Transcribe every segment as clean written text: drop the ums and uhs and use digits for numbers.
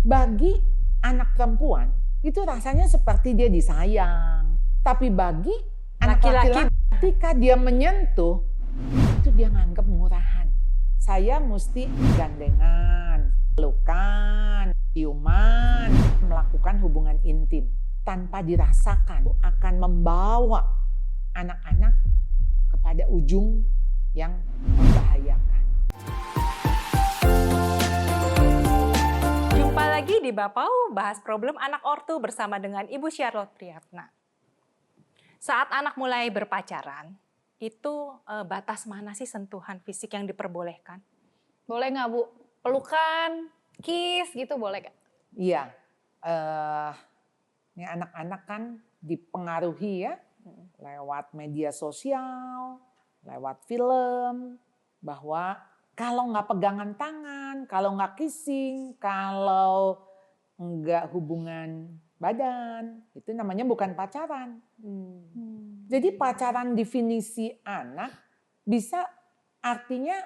Bagi anak perempuan itu rasanya seperti dia disayang. Tapi bagi anak laki-laki ketika dia menyentuh itu dia nganggap murahan. Saya mesti gandengan, pelukan, ciuman, melakukan hubungan intim tanpa dirasakan akan membawa anak-anak kepada ujung yang membahayakan. Jumpa lagi di Bapau, bahas problem anak ortu bersama dengan Ibu Charlotte Priyatna. Saat anak mulai berpacaran, itu batas mana sih sentuhan fisik yang diperbolehkan? Boleh nggak Bu? Pelukan, kiss gitu boleh nggak? Iya, ini anak-anak kan dipengaruhi ya lewat media sosial, lewat film, bahwa kalau nggak pegangan tangan, kalau nggak kissing, kalau nggak hubungan badan, itu namanya bukan pacaran. Jadi pacaran definisi anak bisa artinya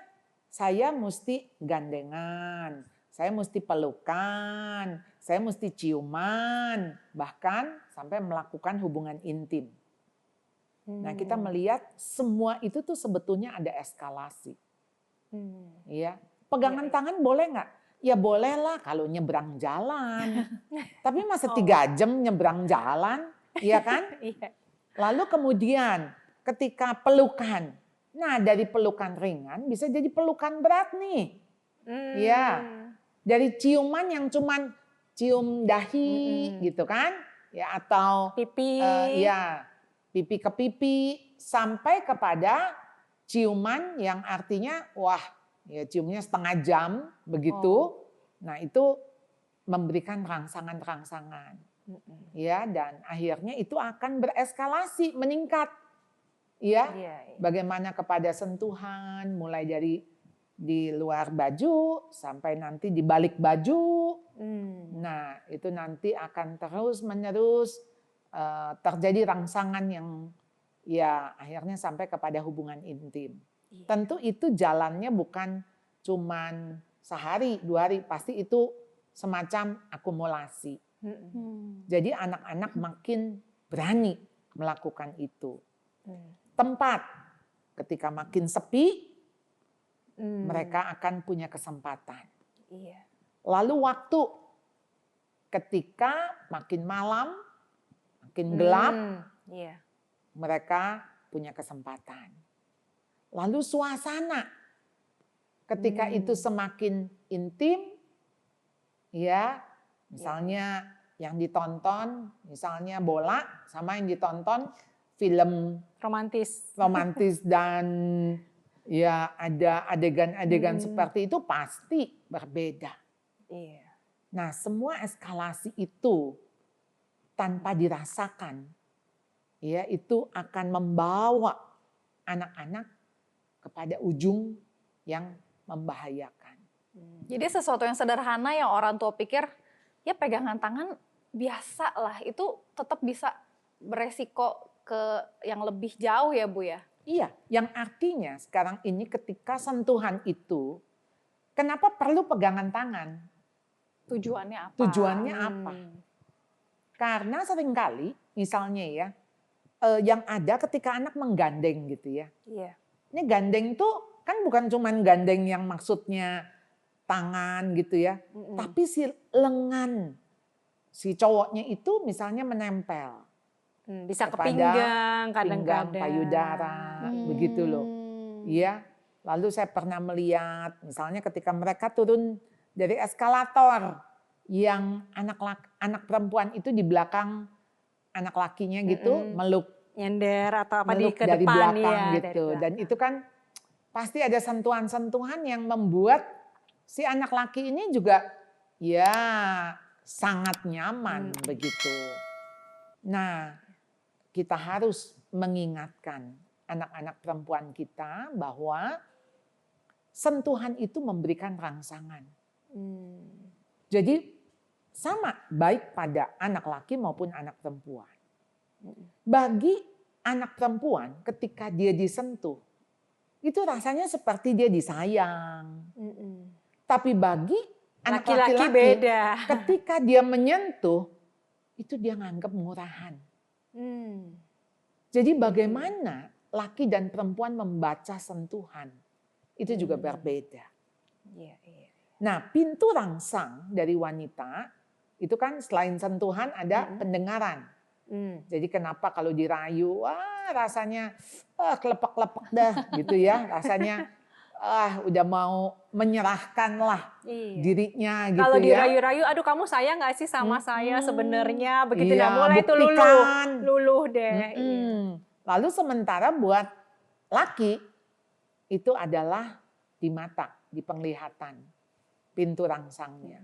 saya mesti gandengan, saya mesti pelukan, saya mesti ciuman, bahkan sampai melakukan hubungan intim. Nah, kita melihat semua itu tuh sebetulnya ada eskalasi. Ya, pegangan tangan boleh nggak? Ya bolehlah kalau nyebrang jalan. Tapi masa 3 jam nyebrang jalan, iya kan? Iya. Lalu kemudian ketika pelukan, nah dari pelukan ringan bisa jadi pelukan berat nih. Ya, dari ciuman yang cuman cium dahi gitu kan, ya atau Pipi. ya pipi ke pipi sampai kepada ciuman yang artinya wah ya ciumnya setengah jam begitu. Nah itu memberikan rangsangan-rangsangan. Ya dan akhirnya itu akan bereskalasi meningkat. Ya. Bagaimana kepada sentuhan mulai dari di luar baju sampai nanti di balik baju. Nah, itu nanti akan terus-menerus terjadi rangsangan yang ya akhirnya sampai kepada hubungan intim. Tentu itu jalannya bukan cuman sehari, 2 hari, pasti itu semacam akumulasi. Jadi anak-anak makin berani melakukan itu. Tempat, ketika makin sepi, mereka akan punya kesempatan. Lalu waktu, ketika makin malam, makin gelap, mereka punya kesempatan. Lalu suasana, ketika itu semakin intim, ya misalnya yang ditonton, misalnya bola, sama yang ditonton film romantis dan ya ada adegan-adegan seperti itu pasti berbeda. Nah semua eskalasi itu tanpa dirasakan, ya itu akan membawa anak-anak kepada ujung yang membahayakan. Jadi sesuatu yang sederhana yang orang tua pikir ya pegangan tangan biasa lah, itu tetap bisa beresiko ke yang lebih jauh ya Bu ya? Iya, yang artinya sekarang ini ketika sentuhan itu, kenapa perlu pegangan tangan? Tujuannya apa? Tujuannya apa? Karena seringkali misalnya ya, yang ada ketika anak menggandeng gitu ya. Ini gandeng tuh kan bukan cuman gandeng yang maksudnya tangan gitu ya, tapi si lengan si cowoknya itu misalnya menempel. Bisa ke pinggang, kadang-kadang payudara, begitu loh. Iya. Lalu saya pernah melihat misalnya ketika mereka turun dari eskalator yang anak perempuan itu di belakang anak lakinya gitu meluk nyender atau apa meluk ke dari depan belakang ya, gitu. Dan itu kan pasti ada sentuhan-sentuhan yang membuat si anak laki ini juga ya sangat nyaman begitu. Nah, kita harus mengingatkan anak-anak perempuan kita bahwa sentuhan itu memberikan rangsangan. Jadi sama baik pada anak laki maupun anak perempuan. Bagi anak perempuan ketika dia disentuh, itu rasanya seperti dia disayang. Tapi bagi Anak Laki-laki laki-laki beda. ketika dia menyentuh, itu dia nganggap murahan. Jadi bagaimana laki dan perempuan membaca sentuhan, itu juga berbeda. Iya, iya. Nah, pintu rangsang dari wanita, itu kan selain sentuhan ada pendengaran. Jadi kenapa kalau dirayu, wah rasanya kelepek-kelepek dah gitu ya, rasanya udah mau menyerahkan lah Iya. dirinya gitu Kalau ya. dirayu-rayu, aduh kamu sayang nggak sih sama saya sebenarnya? Begitu Iya, nah mulai tuh buktikan. luluh deh. Iya. Lalu sementara buat laki itu adalah di mata, di penglihatan, pintu rangsangnya.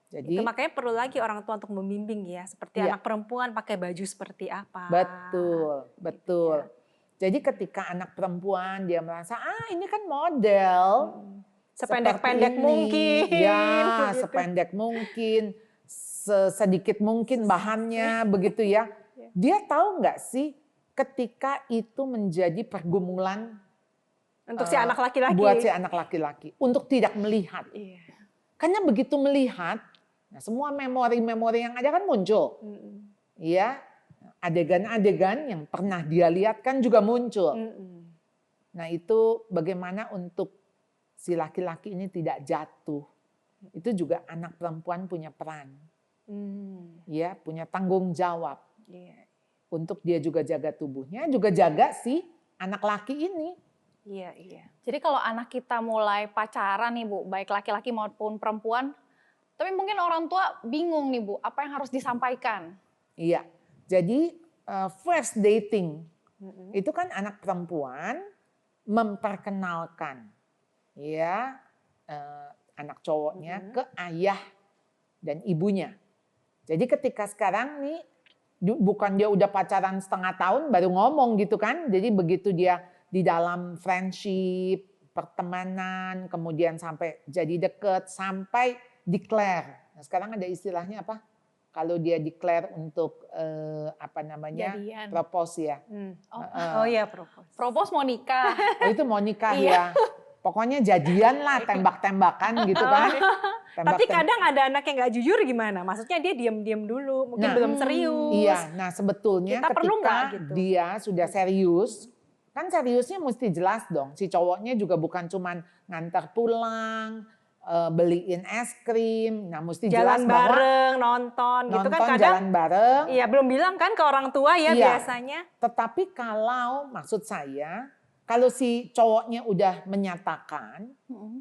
Jadi Itu makanya perlu lagi orang tua untuk membimbing ya, seperti Iya. anak perempuan pakai baju seperti apa. betul, Gitu betul. ya. Jadi ketika anak perempuan dia merasa ini kan model Sependek-pendek seperti ini, mungkin. ya Gitu. sependek mungkin, sedikit mungkin bahannya begitu ya. Dia tahu nggak sih ketika itu menjadi pergumulan Untuk si anak laki-laki. buat si anak laki-laki untuk tidak melihat. Iya. Karena begitu melihat, nah semua memori-memori yang ada kan muncul. Ya, adegan-adegan yang pernah dia lihat kan juga muncul. Nah itu bagaimana untuk si laki-laki ini tidak jatuh. Itu juga anak perempuan punya peran. Ya, punya tanggung jawab. Iya. Untuk dia juga jaga tubuhnya, juga jaga si anak laki ini. Iya, iya. Jadi kalau anak kita mulai pacaran nih Bu, baik laki-laki maupun perempuan, tapi mungkin orang tua bingung nih Bu, apa yang harus disampaikan? Iya, jadi first dating itu kan anak perempuan memperkenalkan ya anak cowoknya ke ayah dan ibunya. Jadi ketika sekarang nih bukan dia udah pacaran setengah tahun baru ngomong gitu kan. Jadi begitu dia di dalam friendship, pertemanan, kemudian sampai jadi deket, sampai declare. Nah, sekarang ada istilahnya apa? Kalau dia declare untuk apa namanya? Jadian. Propose ya. Oh iya, propose. Propose mau nikah. Oh itu mau nikah ya. Pokoknya jadian lah, tembak-tembakan gitu kan. Tapi kadang ada anak yang nggak jujur gimana? Maksudnya dia diam-diam dulu, mungkin belum serius. Iya, nah sebetulnya Kita perlu nggak ketika gitu? dia sudah serius, kan seriusnya mesti jelas dong. Si cowoknya juga bukan cuman ngantar pulang, beliin es krim. Nah mesti jelas Jalan bareng, nonton gitu kan kadang. jalan bareng. Iya, belum bilang kan ke orang tua ya Iya. biasanya. Tetapi kalau maksud saya, kalau si cowoknya udah menyatakan,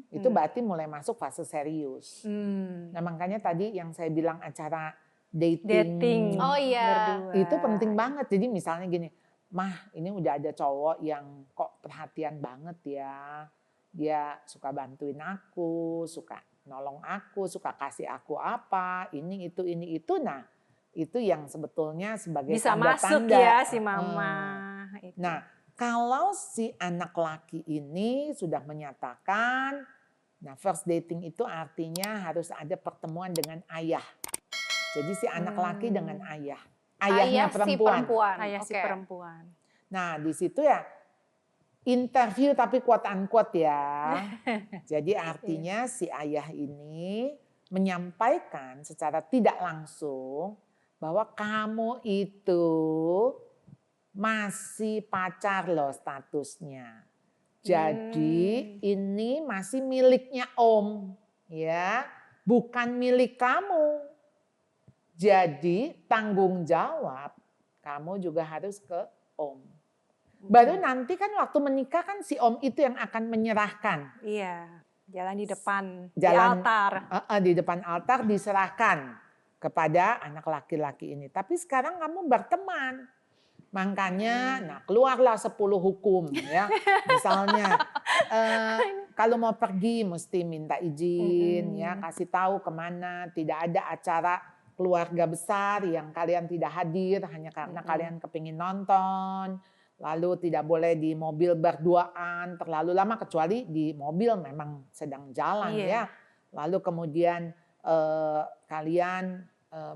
itu berarti mulai masuk fase serius. Nah makanya tadi yang saya bilang acara dating. Oh iya. Berdua. Itu penting banget. Jadi misalnya gini, Mah ini udah ada cowok yang kok perhatian banget ya. Dia suka bantuin aku, suka nolong aku, suka kasih aku apa, ini itu. Nah itu yang sebetulnya sebagai Bisa masuk tanda-tanda. ya si mama. Itu. Nah kalau si anak laki ini sudah menyatakan, nah first dating itu artinya harus ada pertemuan dengan ayah. Jadi si anak laki dengan ayah. Ayahnya si perempuan. Ayah si Oke. perempuan. Nah di situ ya interview tapi quote unquote ya. Jadi artinya si ayah ini menyampaikan secara tidak langsung bahwa kamu itu masih pacar loh statusnya. Jadi ini masih miliknya Om, ya, bukan milik kamu. Jadi tanggung jawab kamu juga harus ke Om. Baru nanti kan waktu menikah kan si Om itu yang akan menyerahkan. Iya, jalan di depan, di Jalan- altar. Di depan altar diserahkan kepada anak laki-laki ini. Tapi sekarang kamu berteman. Makanya nah keluarlah 10 hukum ya. Misalnya kalau mau pergi mesti minta izin ya, kasih tahu kemana, tidak ada acara keluarga besar yang kalian tidak hadir hanya karena kalian kepingin nonton. Lalu tidak boleh di mobil berduaan terlalu lama kecuali di mobil memang sedang jalan ya. Lalu kemudian kalian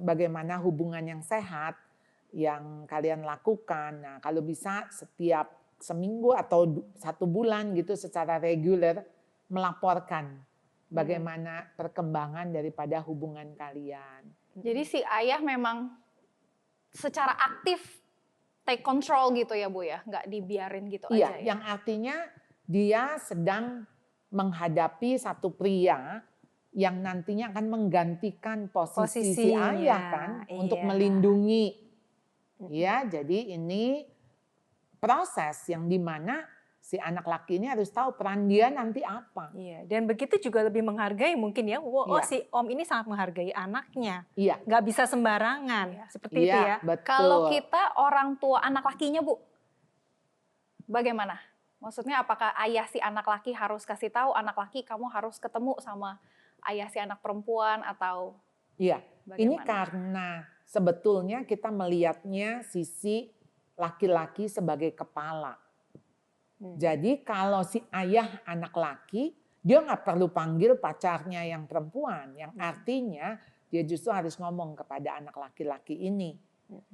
bagaimana hubungan yang sehat yang kalian lakukan. Nah kalau bisa setiap seminggu atau 1 bulan gitu secara reguler melaporkan bagaimana perkembangan daripada hubungan kalian. Jadi si ayah memang secara aktif take control gitu ya Bu ya, nggak dibiarin gitu Iya, aja ya. yang artinya dia sedang menghadapi satu pria yang nantinya akan menggantikan posisi si Posisinya, ayah kan untuk iya. melindungi. Ya, jadi ini proses yang dimana si anak laki ini harus tahu peran dia nanti apa. Iya, dan begitu juga lebih menghargai mungkin ya. Oh, Iya. si Om ini sangat menghargai anaknya. Iya, Nggak bisa sembarangan. Iya. Seperti itu ya. betul. Kalau kita orang tua anak lakinya Bu, bagaimana? Maksudnya apakah ayah si anak laki harus kasih tahu anak laki kamu harus ketemu sama ayah si anak perempuan atau Iya, ini bagaimana? karena sebetulnya kita melihatnya sisi laki-laki sebagai kepala. Jadi kalau si ayah anak laki, dia nggak perlu panggil pacarnya yang perempuan. Yang artinya dia justru harus ngomong kepada anak laki-laki ini.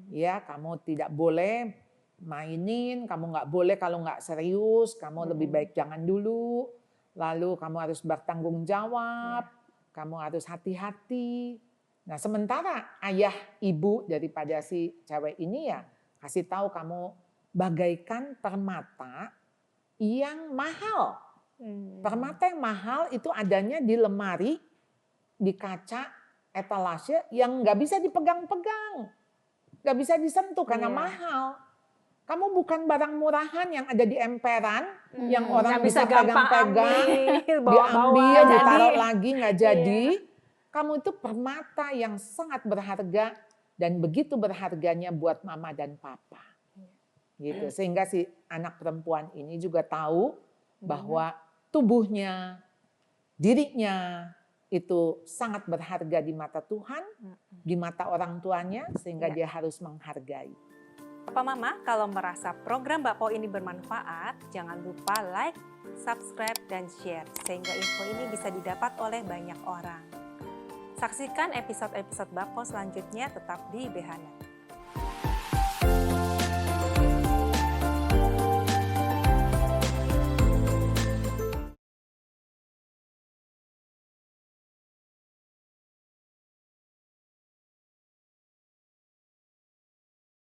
Ya, kamu tidak boleh mainin, kamu nggak boleh kalau nggak serius, kamu lebih baik jangan dulu. Lalu kamu harus bertanggung jawab, kamu harus hati-hati. Nah sementara ayah ibu daripada si cewek ini ya kasih tahu kamu bagaikan permata yang mahal. Permata yang mahal itu adanya di lemari, di kaca etalase yang nggak bisa dipegang-pegang. Nggak bisa disentuh karena Iya. mahal. Kamu bukan barang murahan yang ada di emperan, yang orang Nggak bisa gampang pegang-pegang, ambil, bawa-bawa, diambil, jadi. ditaruh lagi nggak jadi. Iya. Kamu itu permata yang sangat berharga dan begitu berharganya buat mama dan papa. Gitu. Sehingga si anak perempuan ini juga tahu bahwa tubuhnya, dirinya itu sangat berharga di mata Tuhan, di mata orang tuanya, sehingga dia harus menghargai. Papa Mama, kalau merasa program Bapo ini bermanfaat, jangan lupa like, subscribe, dan share. Sehingga info ini bisa didapat oleh banyak orang. Saksikan episode-episode Bapo selanjutnya tetap di BHNet.